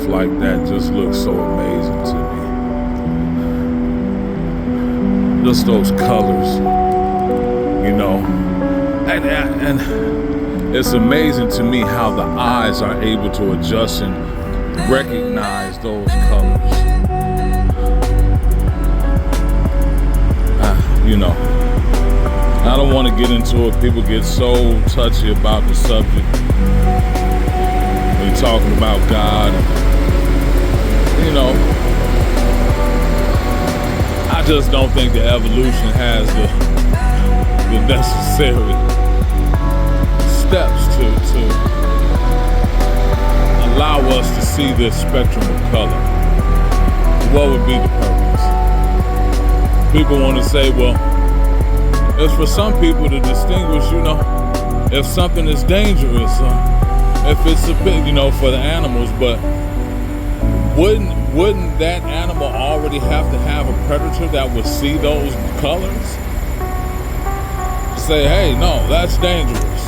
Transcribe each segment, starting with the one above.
stuff like that just looks so amazing to me. Just those colors, you know. And it's amazing to me how the eyes are able to adjust and recognize those colors. You know, I don't want to get into it. People get so touchy about the subject. When talking about God, you know, I just don't think the evolution has the necessary steps to allow us to see this spectrum of color. What would be the purpose? People want to say, well, it's for some people to distinguish, you know, if something is dangerous, if it's a bit, you know, for the animals. But wouldn't that animal already have to have a predator that would see those colors? Say, hey, no, that's dangerous.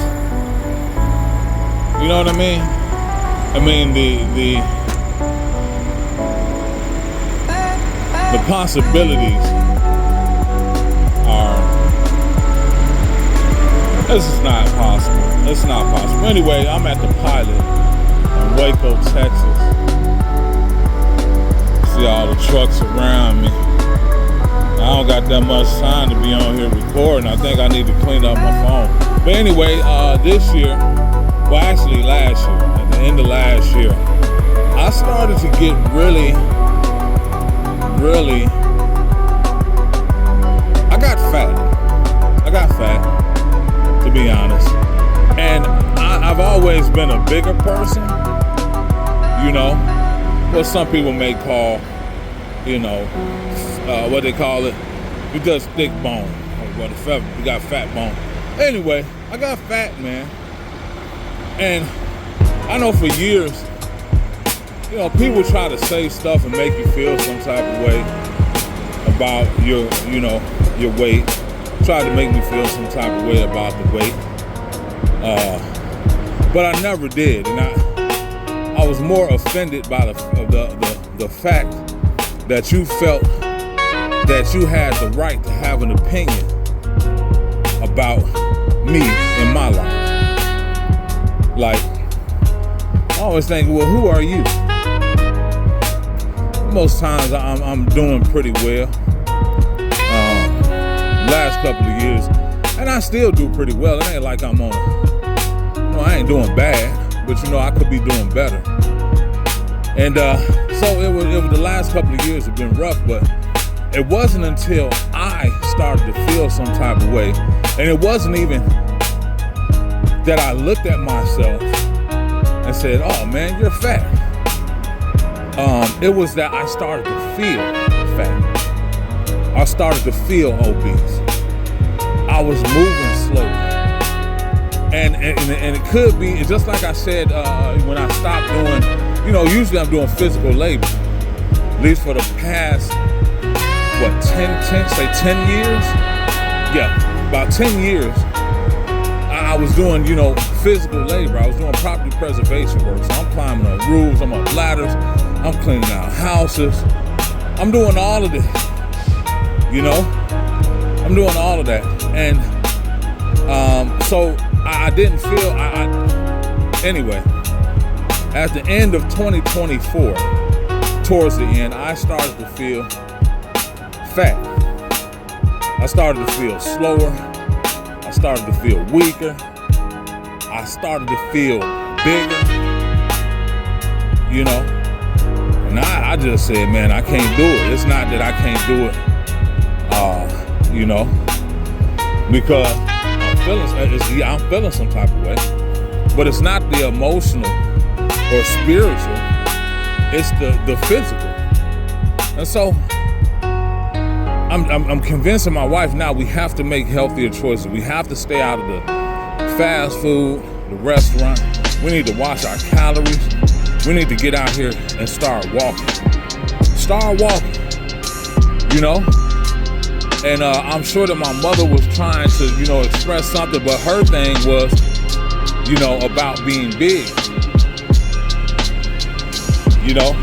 You know what I mean? I mean, the possibilities are, this is not possible. It's not possible. Anyway, I'm at the Pilot in Waco, Texas. See all the trucks around me. I don't got that much time to be on here recording. I think I need to clean up my phone. But anyway, this year, well, actually last year, at the end of last year, I started to get really, I got fat, to be honest. And I've always been a bigger person, you know, what some people may call, you know, what they call it, we just thick bone. We got fat bone. Anyway, I got fat, man. And I know for years, you know, people try to say stuff and make you feel some type of way about your, you know, your weight. Try to make me feel some type of way about the weight. But I never did. And I was more offended by the fact that you felt that you had the right to have an opinion about me in my life. Like, I always think, well, who are you? Most times I'm doing pretty well. Last couple of years, and I still do pretty well. It ain't like I'm on, you know, I ain't doing bad, but you know, I could be doing better. And so it was the last couple of years have been rough, but it wasn't until I started to feel some type of way, and it wasn't even that I looked at myself and said, oh man, you're fat. It was that I started to feel fat. I started to feel obese. I was moving slowly. And it could be, just like I said, when I stopped doing, you know, usually I'm doing physical labor. At least for the past, 10 years? Yeah, about 10 years. I was doing, you know, physical labor. I was doing property preservation work. So I'm climbing on roofs, I'm on ladders, I'm cleaning out houses. I'm doing all of this, you know? I'm doing all of that. And so I didn't feel, anyway, at the end of 2024, towards the end, I started to feel fat. I started to feel slower. I started to feel weaker. I started to feel bigger, you know? And I just said, man, I can't do it. It's not that I can't do it, you know, because I'm feeling some type of way, but it's not the emotional or spiritual, it's the physical. And so I'm convincing my wife now we have to make healthier choices. We have to stay out of the fast food, the restaurant. We need to watch our calories. We need to get out here and start walking. Start walking, you know? And I'm sure that my mother was trying to, you know, express something, but her thing was, you know, about being big. you know,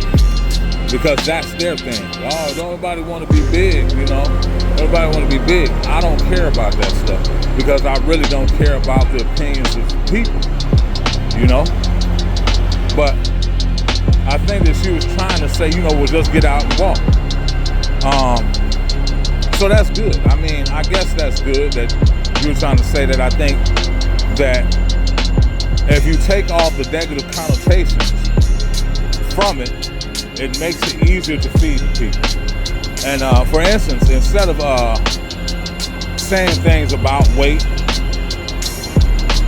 because that's their thing. Oh, don't nobody want to be big, you know. Everybody want to be big. I don't care about that stuff because I really don't care about the opinions of people, you know. But I think that she was trying to say, you know, we'll just get out and walk. So that's good. I mean, I guess that's good that you were trying to say that. I think that if you take off the negative connotations from it, it makes it easier to feed people. And for instance, instead of saying things about weight,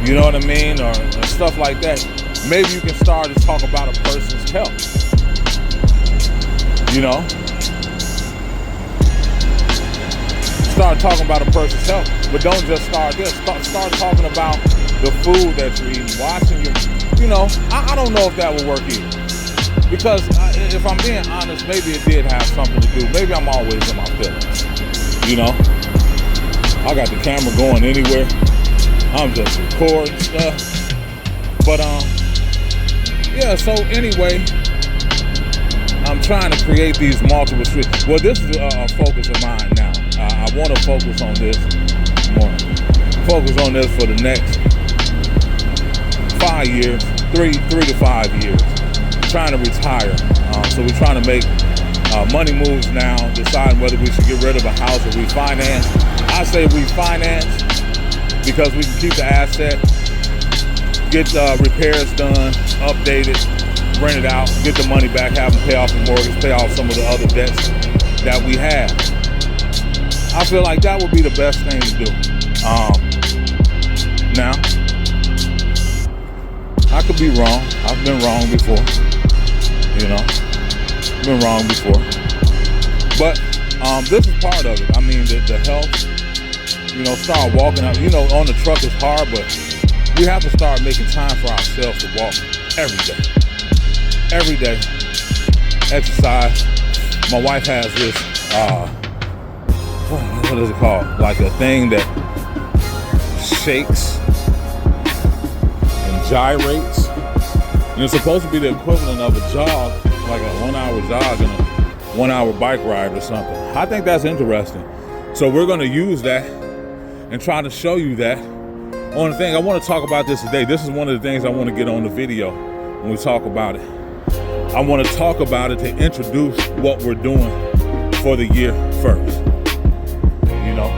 you know what I mean, or stuff like that, maybe you can start to talk about a person's health. You know? Start talking about a person's health, but don't just start there. Start talking about the food that you're eating, watching your, you know, I don't know if that will work either. Because if I'm being honest, maybe it did have something to do. Maybe I'm always in my feelings, you know? I got the camera going anywhere. I'm just recording stuff. But, yeah, so anyway, I'm trying to create these multiple streets. Well, this is a focus of mine now. I want to focus on this more. Focus on this for the next 5 years, 3 to 5 years. Trying to retire. So we're trying to make money moves now, deciding whether we should get rid of a house or refinance. I say refinance because we can keep the asset, get repairs done, update it, rent it out, get the money back, have them pay off the mortgage, pay off some of the other debts that we have. I feel like that would be the best thing to do. Now, I could be wrong. I've been wrong before. You know, been wrong before. But this is part of it. I mean, the health, you know, start walking out. You know, on the truck is hard, but we have to start making time for ourselves to walk every day. Every day. Exercise. My wife has this, what is it called? Like a thing that shakes and gyrates. And it's supposed to be the equivalent of a jog, like a 1 hour jog and a 1 hour bike ride or something. I think that's interesting. So we're going to use that and try to show you that on the thing. I want to talk about this today. This is one of the things I want to get on the video when we talk about it. I want to talk about it to introduce what we're doing for the year first. You know,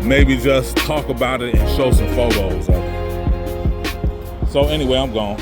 maybe just talk about it and show some photos of it. So anyway, I'm gone.